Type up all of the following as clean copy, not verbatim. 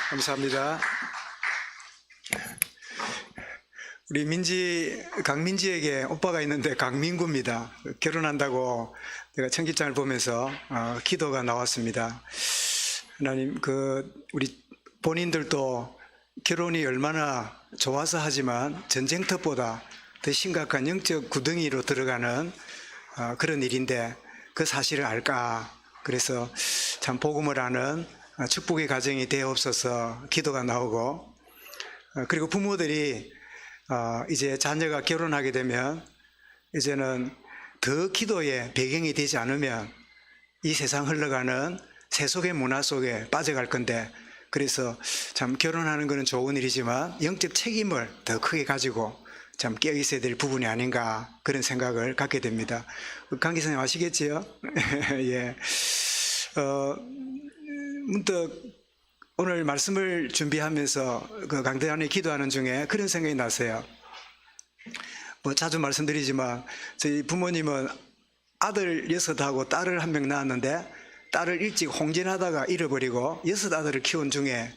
감사합니다. 우리 강민지에게 오빠가 있는데 강민구입니다. 결혼한다고 내가 청첩장을 보면서 기도가 나왔습니다. 하나님, 우리 본인들도 결혼이 얼마나 좋아서 하지만 전쟁터보다 더 심각한 영적 구덩이로 들어가는 그런 일인데 그 사실을 알까? 그래서 참 복음을 아는 축복의 가정이 되옵소서 기도가 나오고, 그리고 부모들이 이제 자녀가 결혼하게 되면 이제는 더 기도의 배경이 되지 않으면 이 세상 흘러가는 세속의 문화 속에 빠져갈 건데, 그래서 참 결혼하는 것은 좋은 일이지만 영적 책임을 더 크게 가지고 참 깨어 있어야 될 부분이 아닌가, 그런 생각을 갖게 됩니다. 강 기사님 아시겠지요? 예. 문득 오늘 말씀을 준비하면서 그 강대 안에 기도하는 중에 그런 생각이 났어요. 자주 말씀드리지만 저희 부모님은 아들 6하고 딸을 1명 낳았는데 딸을 일찍 홍진하다가 잃어버리고 6 아들을 키운 중에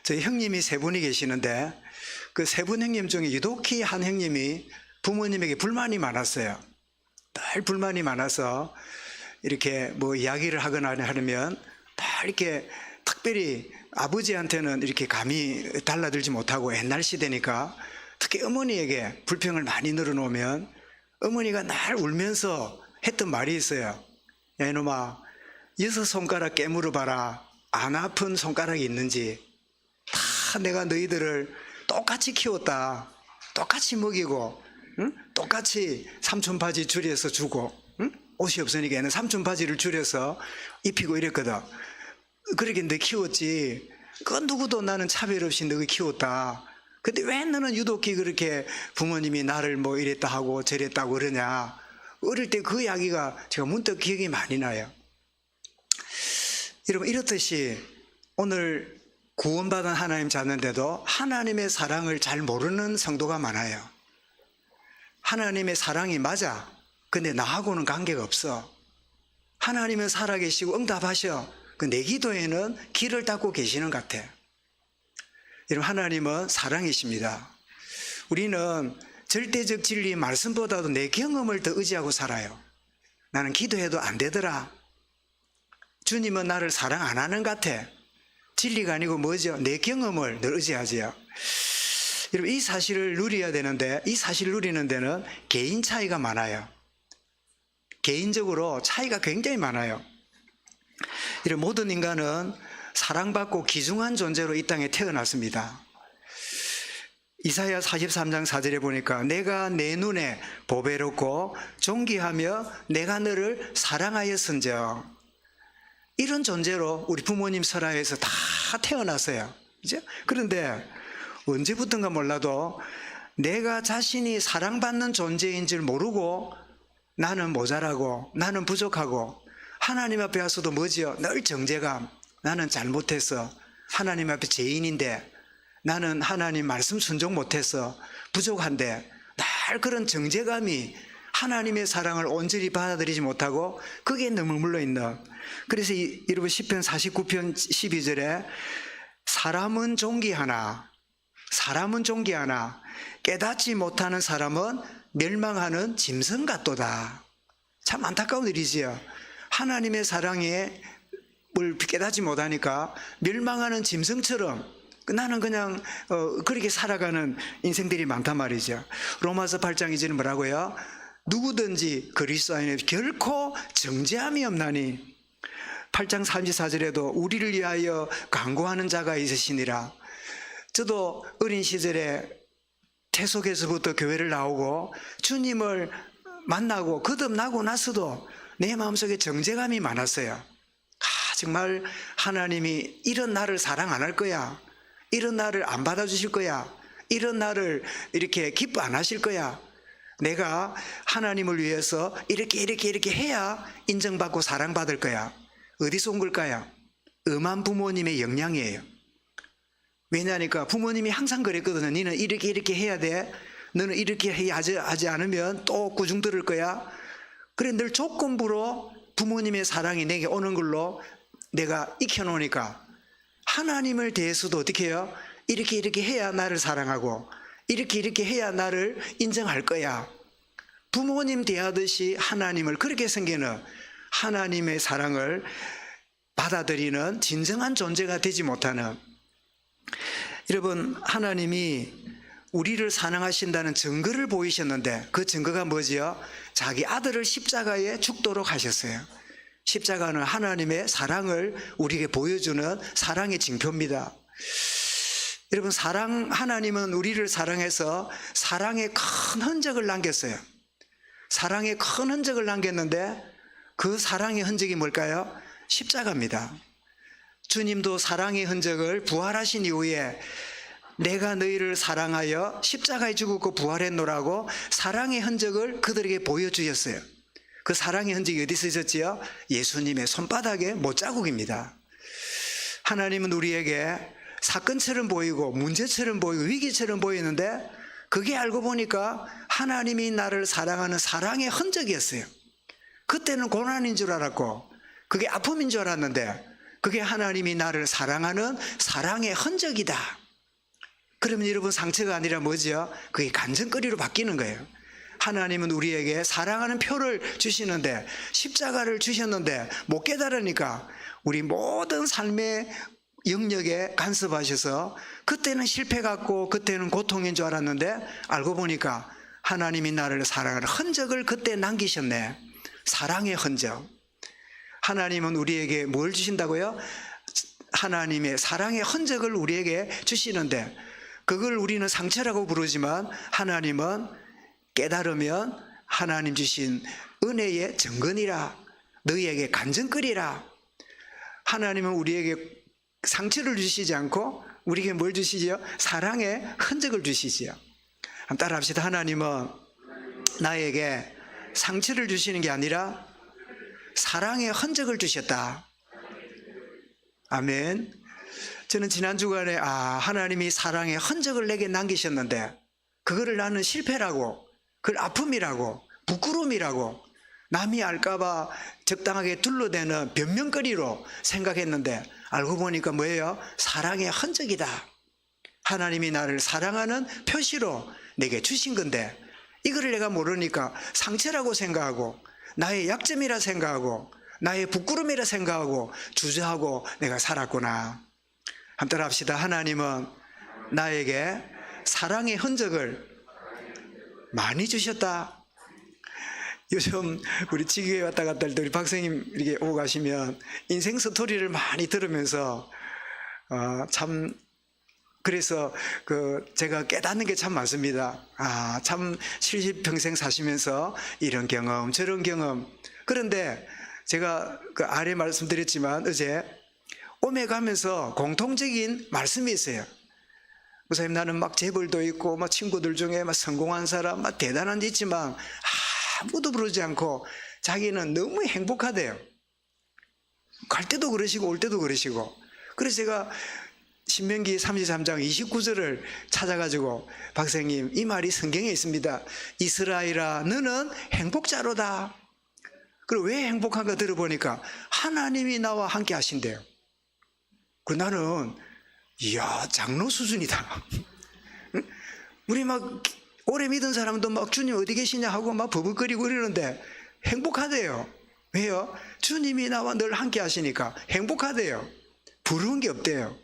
저희 형님이 3분이 계시는데 그 3분 형님 중에 유독히 한 형님이 부모님에게 불만이 많았어요. 늘 불만이 많아서 이렇게 이야기를 하거나 하면 다 이렇게 특별히 아버지한테는 이렇게 감히 달라들지 못하고, 옛날 시대니까 특히 어머니에게 불평을 많이 늘어놓으면 어머니가 날 울면서 했던 말이 있어요. 야 이놈아, 6 손가락 깨물어 봐라. 안 아픈 손가락이 있는지. 다 내가 너희들을 똑같이 키웠다. 똑같이 먹이고, 응? 똑같이 삼촌 바지 줄여서 주고, 응? 옷이 없으니까 얘는 삼촌 바지를 줄여서 입히고 이랬거든. 그렇게 너 키웠지. 그 누구도 나는 차별 없이 너를 키웠다. 근데 왜 너는 유독히 그렇게 부모님이 나를 이랬다 하고 저랬다고 그러냐. 어릴 때 그 이야기가 제가 문득 기억이 많이 나요. 여러분, 이렇듯이 오늘 구원받은 하나님 자녀인데도 하나님의 사랑을 잘 모르는 성도가 많아요. 하나님의 사랑이 맞아. 근데 나하고는 관계가 없어. 하나님은 살아계시고 응답하셔. 내 기도에는 길을 닫고 계시는 것 같아. 여러분, 하나님은 사랑이십니다. 우리는 절대적 진리 말씀보다도 내 경험을 더 의지하고 살아요. 나는 기도해도 안 되더라. 주님은 나를 사랑 안 하는 것 같아. 진리가 아니고 뭐죠? 내 경험을 늘 의지하지요. 여러분, 이 사실을 누려야 되는데, 이 사실을 누리는 데는 개인 차이가 많아요. 개인적으로 차이가 굉장히 많아요. 이런 모든 인간은 사랑받고 귀중한 존재로 이 땅에 태어났습니다. 이사야 43장 4절에 보니까 내가 내 눈에 보배롭고 존귀하며 내가 너를 사랑하였은즉, 이런 존재로 우리 부모님 설하에서 다 태어났어요. 그죠? 그런데 언제부턴가 몰라도 내가 자신이 사랑받는 존재인 줄 모르고 나는 모자라고, 나는 부족하고, 하나님 앞에 와서도 뭐지요? 늘 정죄감. 나는 잘못했어. 하나님 앞에 죄인인데, 나는 하나님 말씀 순종 못했어. 부족한데, 늘 그런 정죄감이 하나님의 사랑을 온전히 받아들이지 못하고 그게 머물러 있는. 그래서 여러분, 시편 49편 12절에 사람은 존귀하나 깨닫지 못하는 사람은 멸망하는 짐승 같도다. 참 안타까운 일이지요. 하나님의 사랑에 뭘 깨닫지 못하니까 멸망하는 짐승처럼 나는 그냥 그렇게 살아가는 인생들이 많단 말이죠. 로마서 8장 2절은 뭐라고요? 누구든지 그리스도 안에 결코 정죄함이 없나니. 8장 34절에도 우리를 위하여 간구하는 자가 있으시니라. 저도 어린 시절에 태속에서부터 교회를 나오고 주님을 만나고 거듭나고 나서도 내 마음속에 정죄감이 많았어요. 정말 하나님이 이런 나를 사랑 안 할 거야. 이런 나를 안 받아주실 거야. 이런 나를 이렇게 기뻐 안 하실 거야. 내가 하나님을 위해서 이렇게 해야 인정받고 사랑받을 거야. 어디서 온 걸까요? 엄한 부모님의 영향이에요. 왜냐하니까 부모님이 항상 그랬거든요. 너는 이렇게 해야 돼. 너는 이렇게 하지 않으면 또 꾸중 들을 거야. 그래, 늘 조건부로 부모님의 사랑이 내게 오는 걸로 내가 익혀놓으니까 하나님을 대해서도 어떻게 해요? 이렇게 해야 나를 사랑하고 이렇게 해야 나를 인정할 거야. 부모님 대하듯이 하나님을 그렇게 생기는 하나님의 사랑을 받아들이는 진정한 존재가 되지 못하는, 여러분, 하나님이 우리를 사랑하신다는 증거를 보이셨는데 그 증거가 뭐지요? 자기 아들을 십자가에 죽도록 하셨어요. 십자가는 하나님의 사랑을 우리에게 보여주는 사랑의 징표입니다. 여러분, 하나님은 우리를 사랑해서 사랑의 큰 흔적을 남겼어요. 사랑의 큰 흔적을 남겼는데 그 사랑의 흔적이 뭘까요? 십자가입니다. 주님도 사랑의 흔적을 부활하신 이후에 내가 너희를 사랑하여 십자가에 죽었고 부활했노라고 사랑의 흔적을 그들에게 보여주셨어요. 그 사랑의 흔적이 어디서 있었지요? 예수님의 손바닥의 못자국입니다. 하나님은 우리에게 사건처럼 보이고 문제처럼 보이고 위기처럼 보이는데 그게 알고 보니까 하나님이 나를 사랑하는 사랑의 흔적이었어요. 그때는 고난인 줄 알았고 그게 아픔인 줄 알았는데 그게 하나님이 나를 사랑하는 사랑의 흔적이다. 그러면 여러분, 상처가 아니라 뭐죠? 그게 간증거리로 바뀌는 거예요. 하나님은 우리에게 사랑하는 표를 주시는데 십자가를 주셨는데 못 깨달으니까 우리 모든 삶의 영역에 간섭하셔서 그때는 실패 같고 그때는 고통인 줄 알았는데 알고 보니까 하나님이 나를 사랑하는 흔적을 그때 남기셨네. 사랑의 흔적. 하나님은 우리에게 뭘 주신다고요? 하나님의 사랑의 흔적을 우리에게 주시는데 그걸 우리는 상처라고 부르지만 하나님은 깨달으면 하나님 주신 은혜의 증거니라, 너희에게 간증거리라. 하나님은 우리에게 상처를 주시지 않고 우리에게 뭘 주시지요? 사랑의 흔적을 주시지요. 한번 따라합시다. 하나님은 나에게 상처를 주시는 게 아니라 사랑의 흔적을 주셨다. 아멘. 저는 지난 주간에 하나님이 사랑의 흔적을 내게 남기셨는데 그거를 나는 실패라고, 그걸 아픔이라고, 부끄러움이라고, 남이 알까봐 적당하게 둘러대는 변명거리로 생각했는데 알고 보니까 뭐예요? 사랑의 흔적이다. 하나님이 나를 사랑하는 표시로 내게 주신 건데 이거를 내가 모르니까 상처라고 생각하고 나의 약점이라 생각하고 나의 부끄러움이라 생각하고 주저하고 내가 살았구나. 한번 따라합시다. 하나님은 나에게 사랑의 흔적을 많이 주셨다. 요즘 우리 지교회 왔다 갔다 할 때 우리 박사님 이렇게 오고 가시면 인생 스토리를 많이 들으면서 참 그래서 제가 깨닫는 게 참 많습니다. 참 70평생 사시면서 이런 경험 저런 경험. 그런데 제가 그 아래 말씀드렸지만 어제 오메 가면서 공통적인 말씀이 있어요. 목사님, 나는 막 재벌도 있고 막 친구들 중에 막 성공한 사람 막 대단한 데 있지만 아무도 부르지 않고 자기는 너무 행복하대요. 갈 때도 그러시고 올 때도 그러시고. 그래서 제가 신명기 33장 29절을 찾아가지고 박사님, 이 말이 성경에 있습니다. 이스라엘아, 너는 행복자로다. 그리고 왜 행복한가 들어보니까 하나님이 나와 함께 하신대요. 그 나는 이야, 장로 수준이다. 우리 막 오래 믿은 사람도 막 주님 어디 계시냐 하고 막 버벅거리고 이러는데 행복하대요. 왜요? 주님이 나와 늘 함께 하시니까 행복하대요. 부러운 게 없대요.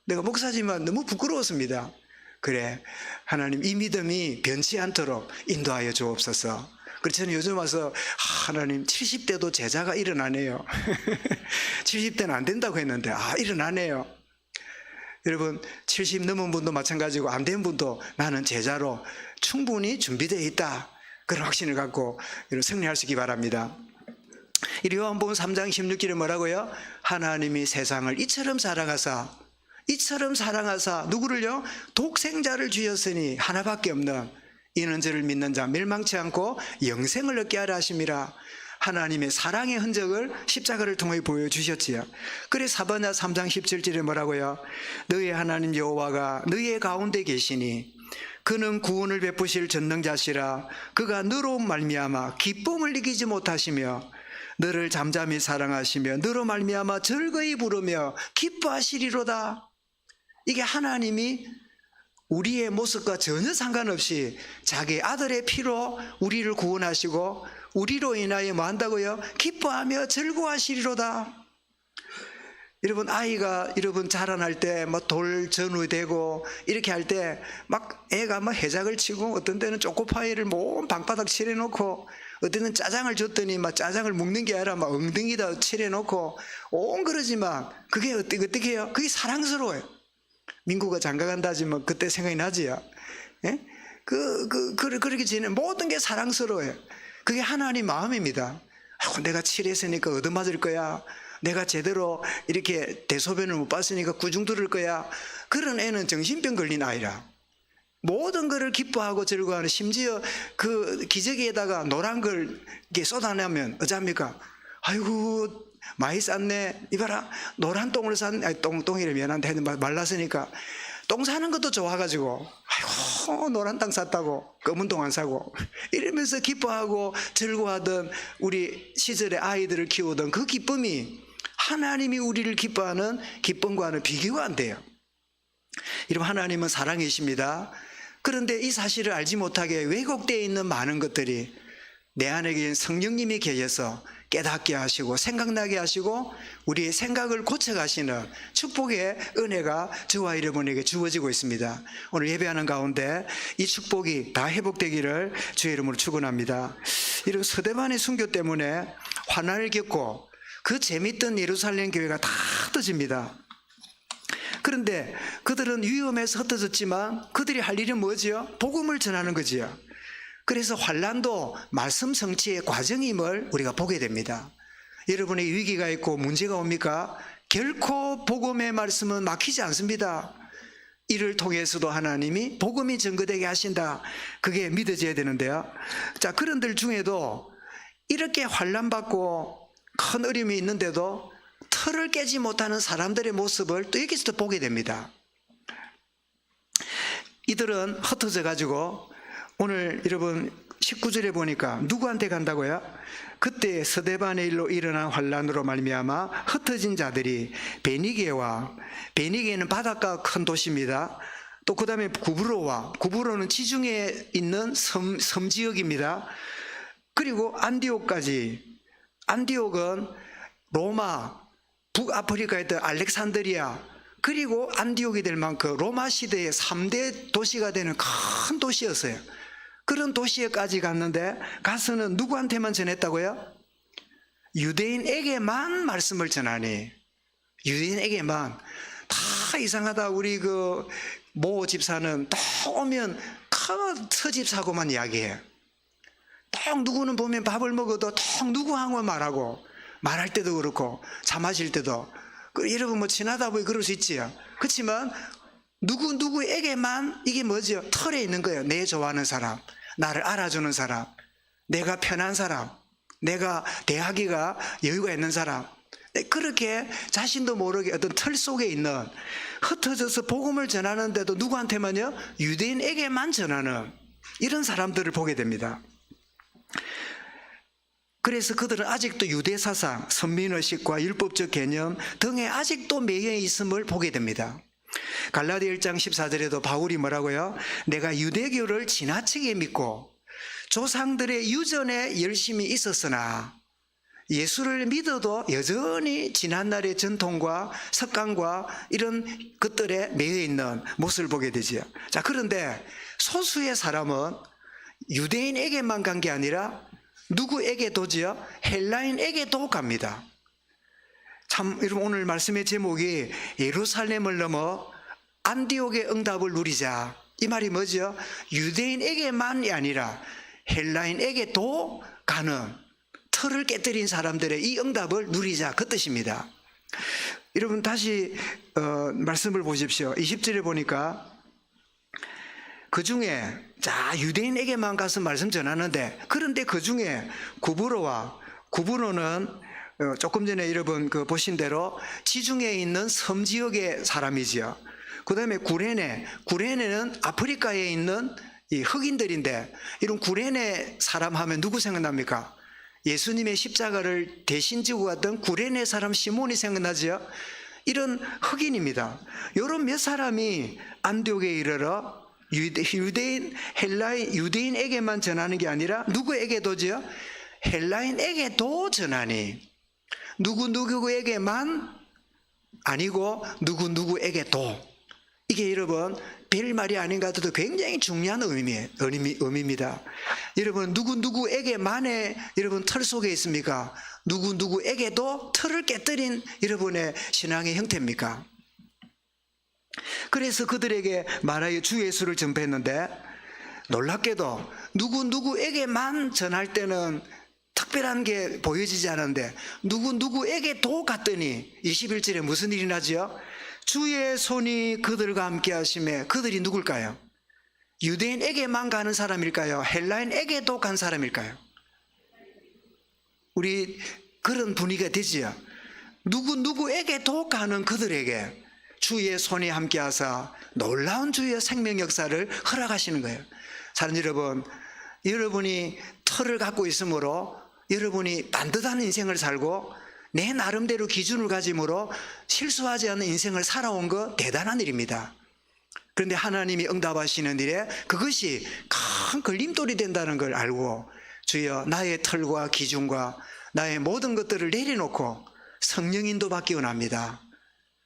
내가 목사지만 너무 부끄러웠습니다. 그래, 하나님 이 믿음이 변치 않도록 인도하여 주옵소서. 그래서 저는 요즘 와서 하나님 70대도 제자가 일어나네요. 70대는 안 된다고 했는데 일어나네요. 여러분, 70 넘은 분도 마찬가지고 안 된 분도 나는 제자로 충분히 준비되어 있다, 그런 확신을 갖고 승리할 수 있기 바랍니다. 이 요한복음 3장 16절에 뭐라고요? 하나님이 세상을 이처럼 사랑하사 누구를요? 독생자를 주셨으니 하나밖에 없는 이는 저를 믿는 자 멸망치 않고 영생을 얻게 하려 하심이라. 하나님의 사랑의 흔적을 십자가를 통해 보여주셨지요. 그래서 사바냐 3장 17절에 뭐라고요? 너희 하나님 여호와가 너희의 가운데 계시니 그는 구원을 베푸실 전능자시라. 그가 너로 말미암아 기쁨을 이기지 못하시며 너를 잠잠히 사랑하시며 너로 말미암아 즐거이 부르며 기뻐하시리로다. 이게 하나님이 우리의 모습과 전혀 상관없이 자기 아들의 피로 우리를 구원하시고 우리로 인하여 뭐 한다고요? 기뻐하며 즐거워하시리로다. 여러분, 아이가 여러분 자라날 때 뭐 돌 전후되고 이렇게 할 때 막 애가 막 해작을 치고, 어떤 때는 초코파이를 온 방바닥 칠해놓고, 어떤 때는 짜장을 줬더니 막 짜장을 먹는 게 아니라 막 엉덩이다 칠해놓고 온 그러지만 그게 어떻게 해요? 그게 사랑스러워요. 민구가 장가간다지 뭐 그때 생각이 나지요. 예? 그렇게 지내는 모든 게 사랑스러워요. 그게 하나님 마음입니다. 내가 칠했으니까 얻어맞을 거야. 내가 제대로 이렇게 대소변을 못 봤으니까 구중 들을 거야. 그런 애는 정신병 걸린 아이라. 모든 것을 기뻐하고 즐거워하는, 심지어 그 기저귀에다가 노란 걸 이렇게 쏟아내면 어쩝니까? 아이고 많이 쌌네. 이봐라, 노란 똥을 쌌네. 아니, 똥이래, 미안한데 말랐으니까. 똥 사는 것도 좋아가지고 아이고 노란 땅 샀다고 검은 똥 안 사고 이러면서 기뻐하고 즐거워하던 우리 시절의 아이들을 키우던 그 기쁨이 하나님이 우리를 기뻐하는 기쁨과는 비교가 안 돼요. 여러분, 하나님은 사랑이십니다. 그런데 이 사실을 알지 못하게 왜곡되어 있는 많은 것들이 내 안에 계신 성령님이 계셔서 깨닫게 하시고 생각나게 하시고 우리의 생각을 고쳐가시는 축복의 은혜가 저와 여러분에게 주어지고 있습니다. 오늘 예배하는 가운데 이 축복이 다 회복되기를 주의 이름으로 축원합니다. 이런 서대반의 순교 때문에 환난을 겪고 그 재밌던 예루살렘 교회가 다 흩어집니다. 그런데 그들은 위험해서 흩어졌지만 그들이 할 일은 뭐지요? 복음을 전하는 거지요. 그래서 환난도 말씀 성취의 과정임을 우리가 보게 됩니다. 여러분의 위기가 있고 문제가 옵니까? 결코 복음의 말씀은 막히지 않습니다. 이를 통해서도 하나님이 복음이 증거되게 하신다. 그게 믿어져야 되는데요. 자, 그런들 중에도 이렇게 환난받고 큰 어려움이 있는데도 틀을 깨지 못하는 사람들의 모습을 또 여기서도 보게 됩니다. 이들은 흩어져 가지고 오늘 여러분 19절에 보니까 누구한테 간다고요? 그때 서대반의 일로 일어난 환난으로 말미암아 흩어진 자들이 베니게는 바닷가 큰 도시입니다. 또 그 다음에 구브로는 지중해에 있는 섬 지역입니다. 그리고 안디옥은 로마, 북아프리카에 있던 알렉산드리아, 그리고 안디옥이 될 만큼 로마 시대의 3대 도시가 되는 큰 도시였어요. 그런 도시에까지 갔는데 가서는 누구한테만 전했다고요? 유대인에게만 말씀을 전하니, 유대인에게만. 다 이상하다. 우리 그 모 집사는 딱 오면 큰 서집사고만 이야기해. 딱 누구는 보면 밥을 먹어도 딱 누구하고 말할 때도 그렇고 차 마실 때도. 여러분 뭐 친하다 보니 그럴 수 있지요. 그렇지만 누구에게만 이게 뭐죠? 털에 있는 거예요. 내 좋아하는 사람, 나를 알아주는 사람, 내가 편한 사람, 내가 대하기가 여유가 있는 사람. 그렇게 자신도 모르게 어떤 틀 속에 있는, 흩어져서 복음을 전하는데도 누구한테만요? 유대인에게만 전하는 이런 사람들을 보게 됩니다. 그래서 그들은 아직도 유대 사상, 선민의식과 율법적 개념 등에 아직도 매여 있음을 보게 됩니다. 갈라디아 1장 14절에도 바울이 뭐라고요? 내가 유대교를 지나치게 믿고 조상들의 유전에 열심히 있었으나 예수를 믿어도 여전히 지난날의 전통과 습관과 이런 것들에 매여 있는 모습을 보게 되죠. 자, 그런데 소수의 사람은 유대인에게만 간 게 아니라 누구에게도지요? 헬라인에게도 갑니다. 참, 여러분, 오늘 말씀의 제목이 예루살렘을 넘어 안디옥의 응답을 누리자. 이 말이 뭐죠? 유대인에게만이 아니라 헬라인에게도 가는, 틀을 깨뜨린 사람들의 이 응답을 누리자, 그 뜻입니다. 여러분 다시 말씀을 보십시오. 20절에 보니까 그 중에 유대인에게만 가서 말씀 전하는데, 그런데 그 중에 구브로는 조금 전에 여러분 보신 대로 지중해에 있는 섬 지역의 사람이지요. 그 다음에 구레네는 아프리카에 있는 이 흑인들인데, 이런 구레네 사람 하면 누구 생각납니까? 예수님의 십자가를 대신 지고 갔던 구레네 사람 시몬이 생각나죠? 이런 흑인입니다. 이런 몇 사람이 안디옥에 이르러 유대인, 헬라인, 유대인에게만 전하는 게 아니라 누구에게도죠? 헬라인에게도 전하니 누구에게만 아니고 누구에게도. 이게 여러분 별 말이 아닌 것 같아도 굉장히 중요한 의미입니다. 여러분 누구에게만의 여러분 틀 속에 있습니까? 누구에게도 틀을 깨뜨린 여러분의 신앙의 형태입니까? 그래서 그들에게 말하여 주 예수를 전파했는데 놀랍게도 누구에게만 전할 때는 특별한 게 보여지지 않은데 누구에게도 갔더니 21절에 무슨 일이 나죠? 주의 손이 그들과 함께 하심에 그들이 누굴까요? 유대인에게만 가는 사람일까요? 헬라인에게도 간 사람일까요? 우리 그런 분위기가 되지요. 누구에게도 가는 그들에게 주의 손이 함께 하사 놀라운 주의 생명 역사를 허락하시는 거예요. 사랑 여러분, 여러분이 틀을 갖고 있으므로 여러분이 반듯한 인생을 살고 내 나름대로 기준을 가짐으로 실수하지 않는 인생을 살아온 거 대단한 일입니다. 그런데 하나님이 응답하시는 일에 그것이 큰 걸림돌이 된다는 걸 알고 주여 나의 틀과 기준과 나의 모든 것들을 내려놓고 성령 인도받기 원합니다.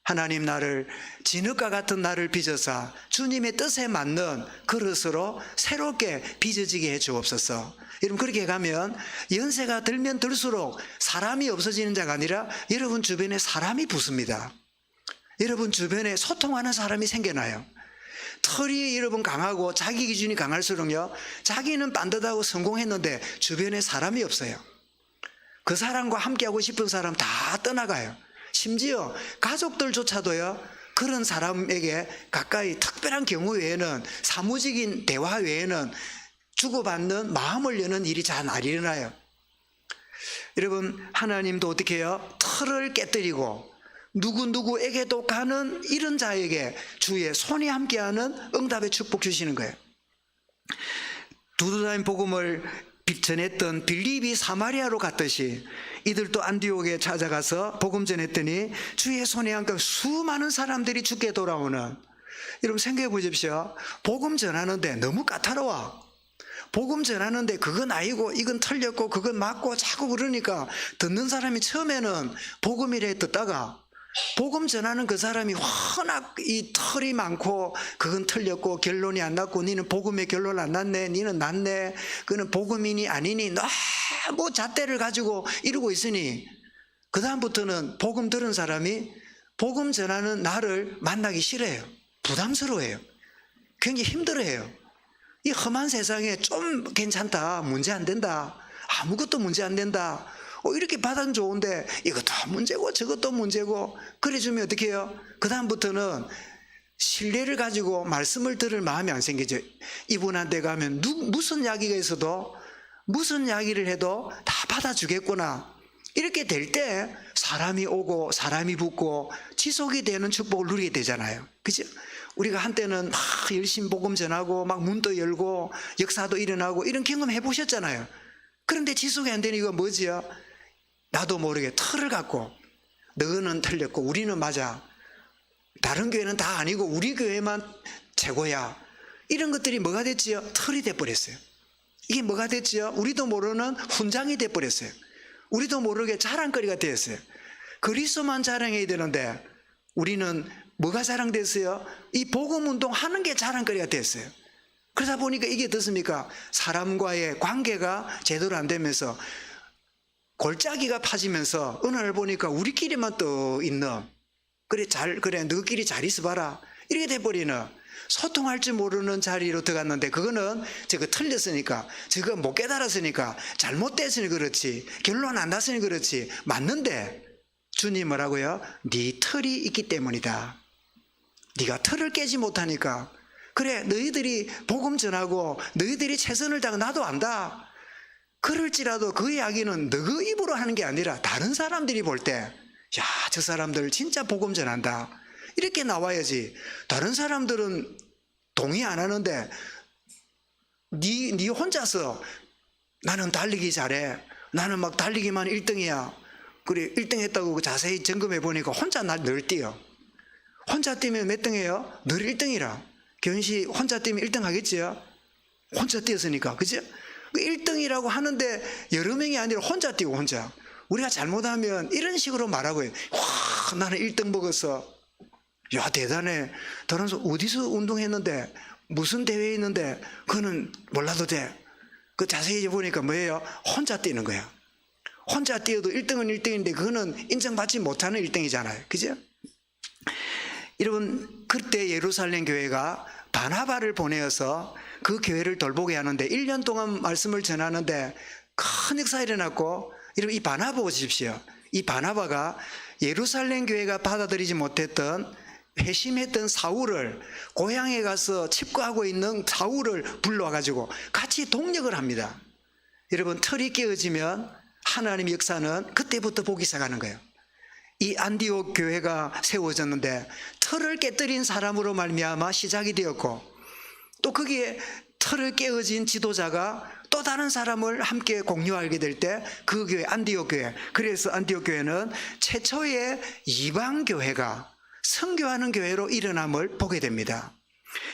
하나님 나를 진흙과 같은 나를 빚어서 주님의 뜻에 맞는 그릇으로 새롭게 빚어지게 해 주옵소서. 여러분 그렇게 가면 연세가 들면 들수록 사람이 없어지는 자가 아니라 여러분 주변에 사람이 붙습니다. 여러분 주변에 소통하는 사람이 생겨나요. 털이 여러분 강하고 자기 기준이 강할수록요 자기는 반듯하고 성공했는데 주변에 사람이 없어요. 그 사람과 함께하고 싶은 사람 다 떠나가요. 심지어 가족들조차도요 그런 사람에게 가까이 특별한 경우 외에는 사무직인 대화 외에는 주고받는 마음을 여는 일이 잘 안 일어나요. 여러분 하나님도 어떻게 해요? 틀을 깨뜨리고 누구에게도 가는 이런 자에게 주의 손이 함께하는 응답의 축복 주시는 거예요. 두루다닌 복음을 전했던 빌립이 사마리아로 갔듯이 이들도 안디옥에 찾아가서 복음 전했더니 주의 손에 함께 수많은 사람들이 죽게 돌아오는. 여러분 생각해 보십시오. 복음 전하는데 너무 까다로워. 복음 전하는데 그건 아니고 이건 틀렸고 그건 맞고 자꾸 그러니까 듣는 사람이 처음에는 복음이래 듣다가 복음 전하는 그 사람이 워낙 이 털이 많고 그건 틀렸고 결론이 안 났고 니는 복음의 결론 안 났네, 니는 났네, 그는 복음이니 아니니 너무 잣대를 가지고 이러고 있으니 그 다음부터는 복음 들은 사람이 복음 전하는 나를 만나기 싫어해요. 부담스러워해요. 굉장히 힘들어해요. 이 험한 세상에 좀 괜찮다, 문제 안 된다, 아무것도 문제 안 된다, 이렇게 받아는 좋은데 이것도 문제고 저것도 문제고 그래주면 어떻게 해요? 그 다음부터는 신뢰를 가지고 말씀을 들을 마음이 안 생기죠. 이분한테 가면 무슨 이야기가 있어도 무슨 이야기를 해도 다 받아주겠구나, 이렇게 될 때 사람이 오고 사람이 붙고 지속이 되는 축복을 누리게 되잖아요. 그죠? 우리가 한때는 막 열심히 복음 전하고 막 문도 열고 역사도 일어나고 이런 경험 해보셨잖아요. 그런데 지속이 안 되는 이거 뭐지요? 나도 모르게 틀을 갖고 너는 틀렸고 우리는 맞아, 다른 교회는 다 아니고 우리 교회만 최고야, 이런 것들이 뭐가 됐지요? 틀이 돼버렸어요. 이게 뭐가 됐지요? 우리도 모르는 훈장이 돼버렸어요. 우리도 모르게 자랑거리가 되었어요. 그리스도만 자랑해야 되는데 우리는 뭐가 자랑됐어요? 이 복음운동 하는 게 자랑거리가 됐어요. 그러다 보니까 이게 어떻습니까? 사람과의 관계가 제대로 안 되면서 골짜기가 파지면서 어느 날 보니까 우리끼리만 또 있는, 그래 너희끼리 잘 있어봐라, 이렇게 돼버리는, 소통할 줄 모르는 자리로 들어갔는데 그거는 저거 틀렸으니까, 저거 못 깨달았으니까, 잘못됐으니 그렇지, 결론 안 났으니 그렇지, 맞는데 주님 뭐라고요? 네 틀이 있기 때문이다. 네가 틀을 깨지 못하니까. 그래 너희들이 복음 전하고 너희들이 최선을 다하고 나도 안다. 그럴지라도 그 이야기는 너 입으로 하는 게 아니라 다른 사람들이 볼 때, 야, 저 사람들 진짜 복음 전한다, 이렇게 나와야지. 다른 사람들은 동의 안 하는데 네 혼자서 나는 달리기 잘해, 나는 막 달리기만 1등이야. 그래 1등 했다고 자세히 점검해 보니까 혼자 늘 뛰어. 혼자 뛰면 몇 등이에요? 늘 1등이라. 교인 씨 혼자 뛰면 1등 하겠지요? 혼자 뛰었으니까. 그죠? 1등이라고 하는데 여러 명이 아니라 혼자 뛰고 혼자. 우리가 잘못하면 이런 식으로 말하고 해요. 와, 나는 1등 먹었어. 야, 대단해. 다른 사람 어디서 운동했는데, 무슨 대회에 있는데, 그거는 몰라도 돼. 그 자세히 보니까 뭐예요? 혼자 뛰는 거야. 혼자 뛰어도 1등은 1등인데, 그거는 인정받지 못하는 1등이잖아요. 그죠? 여러분, 그때 예루살렘 교회가 바나바를 보내어서 그 교회를 돌보게 하는데 1년 동안 말씀을 전하는데 큰 역사가 일어났고, 여러분 이 바나바 보십시오. 이 바나바가 예루살렘 교회가 받아들이지 못했던 회심했던 사울을, 고향에 가서 칩거하고 있는 사울을 불러와가지고 같이 동력을 합니다. 여러분 틀이 깨어지면 하나님의 역사는 그때부터 보기 시작하는 거예요. 이 안디옥 교회가 세워졌는데 틀을 깨뜨린 사람으로 말미암아 시작이 되었고, 또 거기에 틀을 깨어진 지도자가 또 다른 사람을 함께 공유하게 될 때 그 교회 안디옥 교회, 그래서 안디옥 교회는 최초의 이방 교회가 선교하는 교회로 일어남을 보게 됩니다.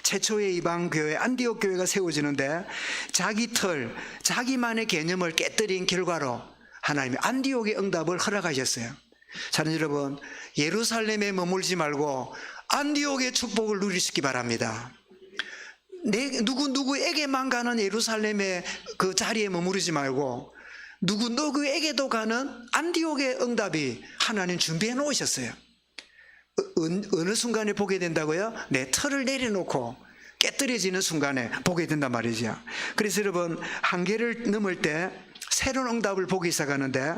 최초의 이방 교회 안디옥 교회가 세워지는데 자기 틀, 자기만의 개념을 깨뜨린 결과로 하나님이 안디옥의 응답을 허락하셨어요. 사랑하는 여러분, 예루살렘에 머물지 말고 안디옥의 축복을 누리시기 바랍니다. 누구에게만 가는 예루살렘의 그 자리에 머무르지 말고 누구에게도 가는 안디옥의 응답이 하나님 준비해 놓으셨어요. 어느 순간에 보게 된다고요? 내 틀을 내려놓고 깨뜨려지는 순간에 보게 된단 말이죠. 그래서 여러분 한계를 넘을 때 새로운 응답을 보기 시작하는데,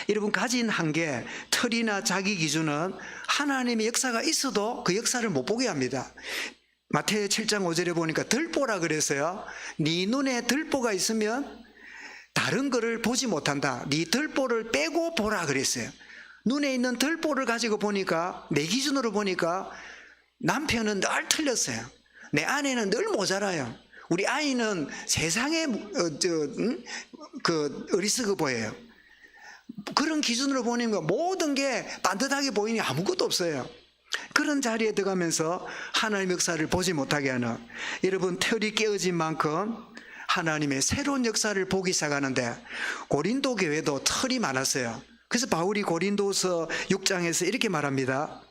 여러분 가진 한계, 틀이나 자기 기준은 하나님의 역사가 있어도 그 역사를 못 보게 합니다. 마태복음 7장 5절에 보니까 들보라 그랬어요. 네 눈에 들보가 있으면 다른 거를 보지 못한다. 네 들보를 빼고 보라 그랬어요. 눈에 있는 들보를 가지고 보니까, 내 기준으로 보니까 남편은 늘 틀렸어요. 내 아내는 늘 모자라요. 우리 아이는 세상에 어리석어 보여요. 그런 기준으로 보니까 모든 게 반듯하게 보이니 아무것도 없어요. 그런 자리에 들어가면서 하나님의 역사를 보지 못하게 하는, 여러분 틀이 깨어진 만큼 하나님의 새로운 역사를 보기 시작하는데, 고린도 교회도 틀이 많았어요. 그래서 바울이 고린도서 6장에서 이렇게 말합니다.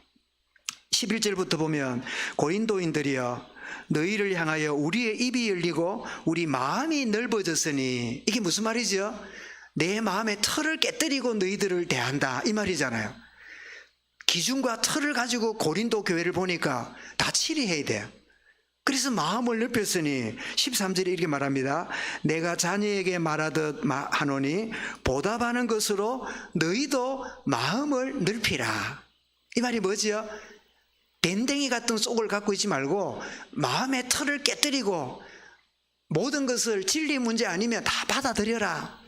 11절부터 보면 고린도인들이여 너희를 향하여 우리의 입이 열리고 우리 마음이 넓어졌으니, 이게 무슨 말이죠? 내 마음의 틀을 깨뜨리고 너희들을 대한다 이 말이잖아요. 기준과 틀을 가지고 고린도 교회를 보니까 다 치리해야 돼요. 그래서 마음을 넓혔으니 13절에 이렇게 말합니다. 내가 자녀에게 말하듯 하노니 보답하는 것으로 너희도 마음을 넓히라. 이 말이 뭐지요? 밴댕이 같은 속을 갖고 있지 말고 마음의 틀을 깨뜨리고 모든 것을 진리 문제 아니면 다 받아들여라.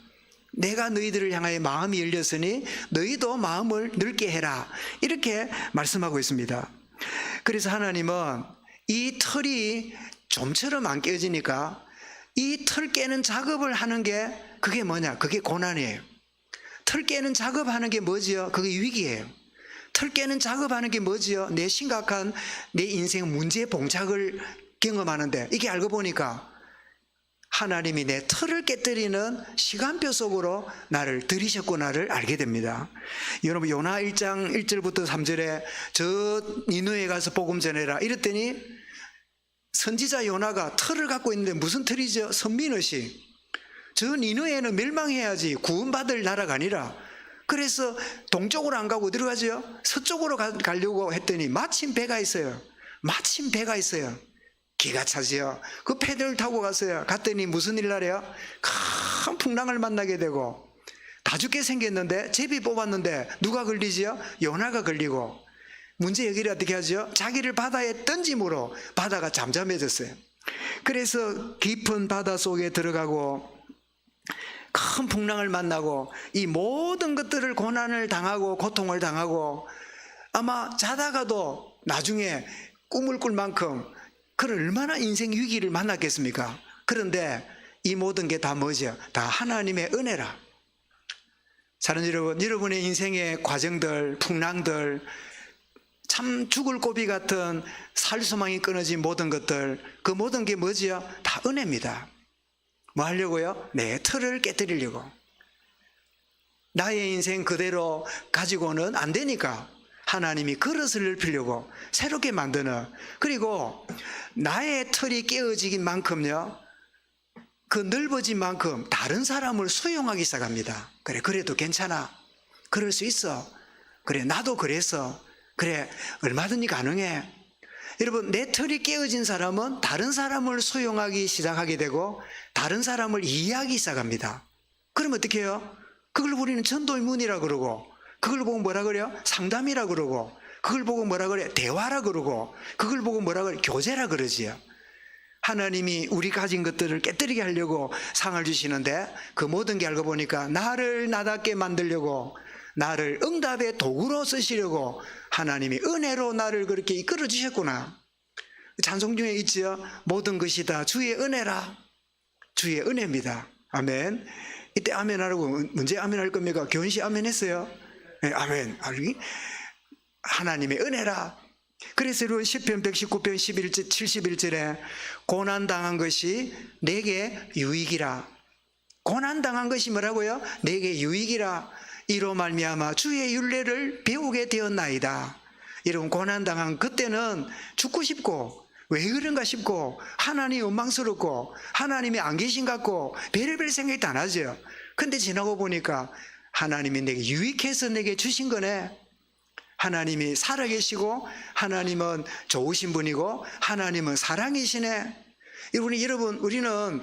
내가 너희들을 향하여 마음이 열렸으니 너희도 마음을 넓게 해라. 이렇게 말씀하고 있습니다. 그래서 하나님은 이 틀이 좀처럼 안 깨어지니까 이 틀 깨는 작업을 하는 게, 그게 뭐냐? 그게 고난이에요. 틀 깨는 작업하는 게 뭐지요? 그게 위기예요. 틀 깨는 작업하는 게 뭐지요? 내 심각한 내 인생 문제 봉착을 경험하는데, 이게 알고 보니까 하나님이 내 틀을 깨뜨리는 시간표 속으로 나를 들이셨구나를 알게 됩니다. 여러분 요나 1장 1절부터 3절에 저 니느웨에 가서 복음 전해라 이랬더니, 선지자 요나가 틀을 갖고 있는데 무슨 틀이죠? 선민의식. 저 니느웨는 멸망해야지 구원받을 나라가 아니라, 그래서 동쪽으로 안 가고 어디로 가죠? 서쪽으로 가려고 했더니 마침 배가 있어요. 마침 배가 있어요. 기가 차지요. 그 패들을 타고 갔어요. 갔더니 무슨 일 나래요? 큰 풍랑을 만나게 되고 다 죽게 생겼는데 제비 뽑았는데 누가 걸리지요? 요나가 걸리고, 문제 해결이 어떻게 하죠? 자기를 바다에 던짐으로 바다가 잠잠해졌어요. 그래서 깊은 바다 속에 들어가고 큰 풍랑을 만나고 이 모든 것들을 고난을 당하고 고통을 당하고, 아마 자다가도 나중에 꿈을 꿀 만큼 그런 얼마나 인생 위기를 만났겠습니까? 그런데 이 모든 게 다 뭐죠? 다 하나님의 은혜라. 사는 여러분, 여러분의 인생의 과정들, 풍랑들, 참 죽을 고비 같은 살소망이 끊어진 모든 것들, 그 모든 게 뭐지요? 다 은혜입니다. 뭐 하려고요? 내 틀을 깨뜨리려고. 나의 인생 그대로 가지고는 안 되니까 하나님이 그릇을 넓히려고 새롭게 만드는, 그리고 나의 틀이 깨어지긴 만큼요, 그 넓어진 만큼 다른 사람을 수용하기 시작합니다. 그래, 그래도 괜찮아. 그럴 수 있어. 그래, 나도 그랬어. 그래, 얼마든지 가능해. 여러분, 내 틀이 깨어진 사람은 다른 사람을 수용하기 시작하게 되고 다른 사람을 이해하기 시작합니다. 그러면 어떻게 해요? 그걸 우리는 전도의 문이라 그러고, 그걸 보고 뭐라 그래요? 상담이라 그러고, 그걸 보고 뭐라 그래? 대화라 그러고, 그걸 보고 뭐라 그래? 교제라 그러지요. 하나님이 우리 가진 것들을 깨뜨리게 하려고 상을 주시는데, 그 모든 게 알고 보니까 나를 나답게 만들려고, 나를 응답의 도구로 쓰시려고 하나님이 은혜로 나를 그렇게 이끌어 주셨구나. 찬송 중에 있지요. 모든 것이 다 주의 은혜라. 주의 은혜입니다. 아멘. 이때 아멘 하라고 문제 아멘 할 겁니까? 교훈시 아멘 했어요? 네, 아멘. 하나님의 은혜라. 그래서 여러분 시편 119편 71절에 고난당한 것이 내게 유익이라. 고난당한 것이 뭐라고요? 내게 유익이라. 이로 말미암아 주의 율례를 배우게 되었나이다. 여러분, 고난당한 그때는 죽고 싶고 왜 그런가 싶고 하나님이 원망스럽고 하나님이 안 계신 것 같고 별의별 생각이 다 나죠. 근데 지나고 보니까 하나님이 내게 유익해서 내게 주신 거네. 하나님이 살아계시고 하나님은 좋으신 분이고 하나님은 사랑이시네. 여러분, 우리는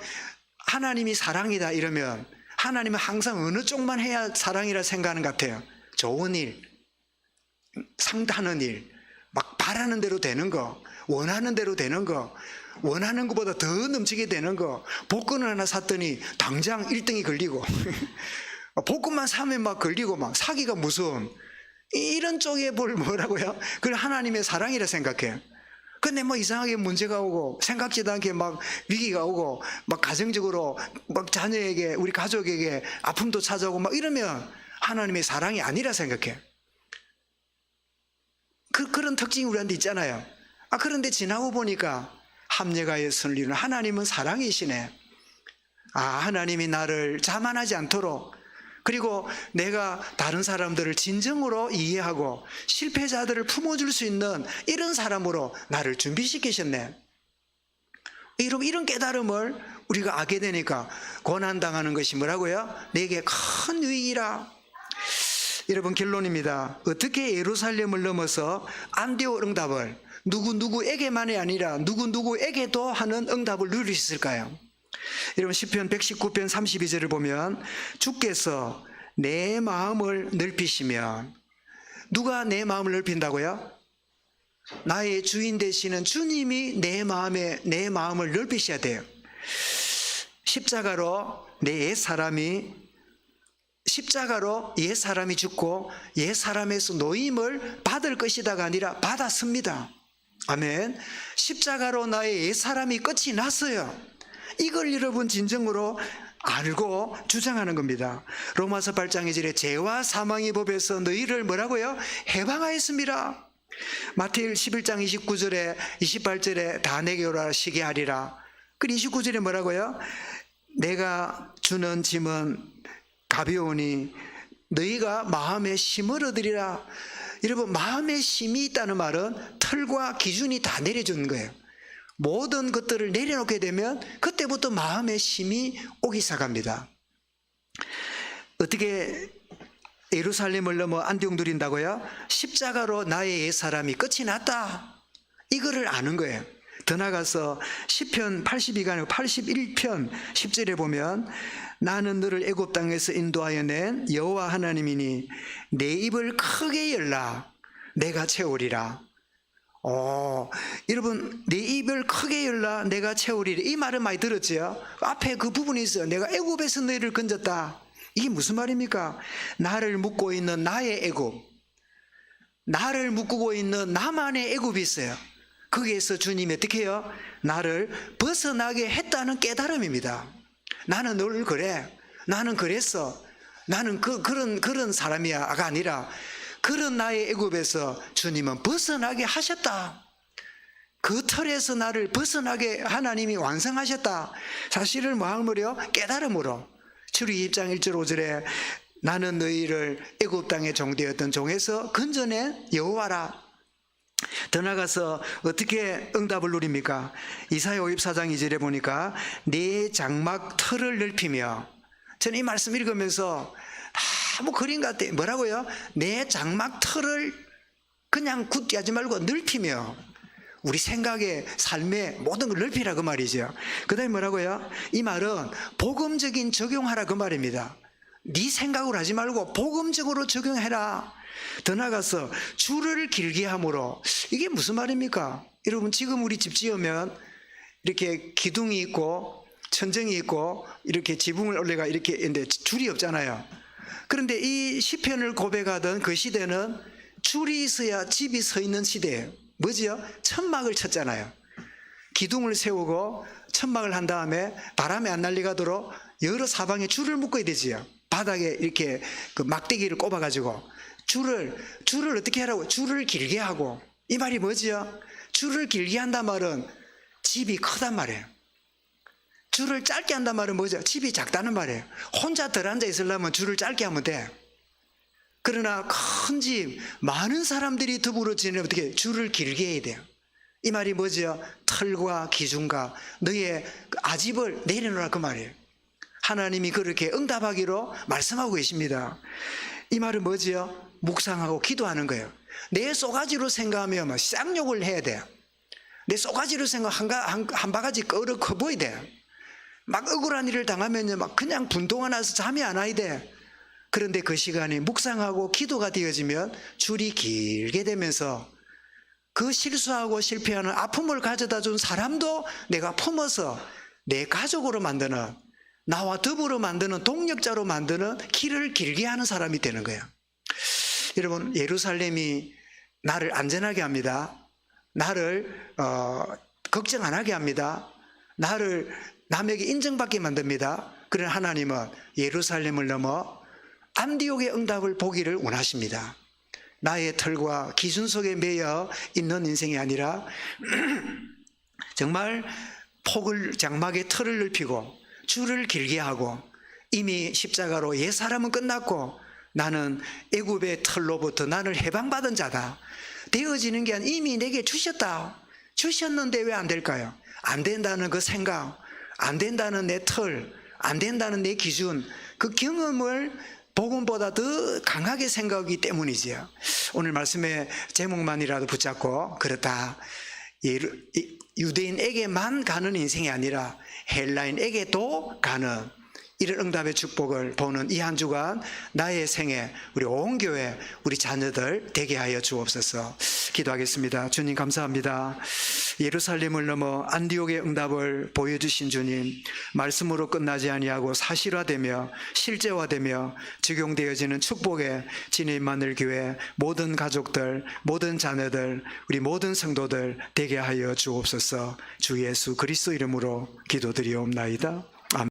하나님이 사랑이다 이러면 하나님은 항상 어느 쪽만 해야 사랑이라 생각하는 것 같아요. 좋은 일, 상다는 일, 막 바라는 대로 되는 거, 원하는 대로 되는 거, 원하는 것보다 더 넘치게 되는 거. 복권을 하나 샀더니 당장 1등이 걸리고 복권만 사면 막 걸리고 막 사기가 무서운 이런 쪽에 뭐라고요? 그걸 하나님의 사랑이라 생각해요. 근데 뭐 이상하게 문제가 오고 생각지도 않게 막 위기가 오고 막 가정적으로 막 자녀에게, 우리 가족에게 아픔도 찾아오고 막 이러면 하나님의 사랑이 아니라 생각해. 그런 특징이 우리한테 있잖아요. 그런데 지나고 보니까 합력하여 선을 이루는 하나님은 사랑이시네. 하나님이 나를 자만하지 않도록, 그리고 내가 다른 사람들을 진정으로 이해하고 실패자들을 품어줄 수 있는 이런 사람으로 나를 준비시키셨네. 이런 깨달음을 우리가 알게 되니까 고난당하는 것이 뭐라고요? 내게 큰 유익이라. 여러분, 결론입니다. 어떻게 예루살렘을 넘어서 안디옥 응답을 누구에게만이 아니라 누구에게도 하는 응답을 누릴 수 있을까요? 여러분, 시편 119편 32절을 보면 주께서 내 마음을 넓히시면, 누가 내 마음을 넓힌다고요? 나의 주인 되시는 주님이 내 마음을 넓히셔야 돼요. 십자가로 옛사람이 죽고 옛사람에서 노임을 받을 것이다가 아니라 받았습니다. 아멘. 십자가로 나의 옛사람이 끝이 났어요. 이걸 여러분 진정으로 알고 주장하는 겁니다. 로마서 8장 2절에 죄와 사망의 법에서 너희를 뭐라고요? 해방하였습니다. 마태일 11장 29절에 28절에 다 내게 오라 쉬게 하리라. 그 29절에 뭐라고요? 내가 주는 짐은 가벼우니 너희가 마음에 힘을 얻으리라. 여러분, 마음에 힘이 있다는 말은 틀과 기준이 다 내려주는 거예요. 모든 것들을 내려놓게 되면 그때부터 마음의 힘이 오기 시작합니다. 어떻게 예루살렘을 넘어 안디옥 누린다고요? 십자가로 나의 옛사람이 끝이 났다. 이거를 아는 거예요. 더 나가서 시편 82가 아니고 81편 10절에 보면 나는 너를 애굽 땅에서 인도하여 낸 여호와 하나님이니 내 입을 크게 열라 내가 채우리라. 여러분, 내 입을 크게 열라 내가 채우리라. 이 말은 많이 들었지요? 앞에 그 부분이 있어요. 내가 애굽에서 너희를 건졌다. 이게 무슨 말입니까? 나를 묶고 있는 나의 애굽, 나를 묶고 있는 나만의 애굽이 있어요. 거기에서 주님이 어떻게 해요? 나를 벗어나게 했다는 깨달음입니다. 나는 늘 그래. 나는 그랬어. 나는 그런 사람이야가 아니라 그런 나의 애굽에서 주님은 벗어나게 하셨다. 그 틀에서 나를 벗어나게 하나님이 완성하셨다. 사실을 뭐하므로? 깨달음으로. 출애굽 2장 1절 5절에 나는 너희를 애굽 땅에 종되었던 종에서 건져낸 여호와라. 더 나가서 어떻게 응답을 누립니까? 이사야 54장 2절에 보니까 내 장막 털을 넓히며, 저는 이 말씀 읽으면서 뭐 그림 같아요. 뭐라고요? 내 장막 털을 그냥 굳게 하지 말고 넓히며, 우리 생각에 삶에 모든 걸 넓히라 그 말이죠. 그 다음에 뭐라고요? 이 말은 복음적인 적용하라 그 말입니다. 네 생각으로 하지 말고 복음적으로 적용해라. 더 나가서 줄을 길게 함으로, 이게 무슨 말입니까? 여러분, 지금 우리 집 지으면 이렇게 기둥이 있고 천정이 있고 이렇게 지붕을 올려가 이렇게 있는데 줄이 없잖아요. 그런데 이 시편을 고백하던 그 시대는 줄이 있어야 집이 서 있는 시대예요. 뭐지요? 천막을 쳤잖아요. 기둥을 세우고 천막을 한 다음에 바람에 안 날아가도록 여러 사방에 줄을 묶어야 되지요. 바닥에 이렇게 그 막대기를 꼽아가지고 줄을 어떻게 하라고? 줄을 길게 하고. 이 말이 뭐지요? 줄을 길게 한단 말은 집이 크단 말이에요. 줄을 짧게 한단 말은 뭐죠? 집이 작다는 말이에요. 혼자 덜 앉아 있으려면 줄을 짧게 하면 돼. 그러나 큰 집, 많은 사람들이 더불어 지내면 어떻게? 줄을 길게 해야 돼요. 이 말이 뭐죠? 털과 기준과 너의 아집을 내려놓으라 그 말이에요. 하나님이 그렇게 응답하기로 말씀하고 계십니다. 이 말은 뭐지요? 묵상하고 기도하는 거예요. 내 쏘가지로 생각하면 막 쌍욕을 해야 돼요. 내 쏘가지로 생각 한 바가지 꺼려 커 보여야 돼요. 막 억울한 일을 당하면요, 막 그냥 분동화 나서 잠이 안 와야 돼. 그런데 그 시간이 묵상하고 기도가 되어지면 줄이 길게 되면서 그 실수하고 실패하는 아픔을 가져다 준 사람도 내가 품어서 내 가족으로 만드는, 나와 더불어 만드는 동력자로 만드는 길을 길게 하는 사람이 되는 거예요. 여러분, 예루살렘이 나를 안전하게 합니다. 나를 걱정 안 하게 합니다. 나를 남에게 인정받게 만듭니다. 그러나 하나님은 예루살렘을 넘어 안디옥의 응답을 보기를 원하십니다. 나의 털과 기준 속에 매여 있는 인생이 아니라 정말 장막의 털을 넓히고 줄을 길게 하고, 이미 십자가로 옛사람은 끝났고 나는 애굽의 털로부터 나를 해방받은 자다 되어지는 게 아니라 이미 내게 주셨는데 왜 안 될까요? 안 된다는 그 생각, 안 된다는 내 털, 안 된다는 내 기준, 그 경험을 복음보다 더 강하게 생각하기 때문이지요. 오늘 말씀의 제목만이라도 붙잡고, 그렇다, 유대인에게만 가는 인생이 아니라 헬라인에게도 가는 이런 응답의 축복을 보는 이 한 주간 나의 생애, 우리 온 교회, 우리 자녀들 되게 하여 주옵소서. 기도하겠습니다. 주님 감사합니다. 예루살렘을 넘어 안디옥의 응답을 보여주신 주님, 말씀으로 끝나지 아니하고 사실화되며 실제화되며 적용되어지는 축복의 진해 임마누엘 교회 모든 가족들, 모든 자녀들, 우리 모든 성도들 되게 하여 주옵소서. 주 예수 그리스도 이름으로 기도드리옵나이다.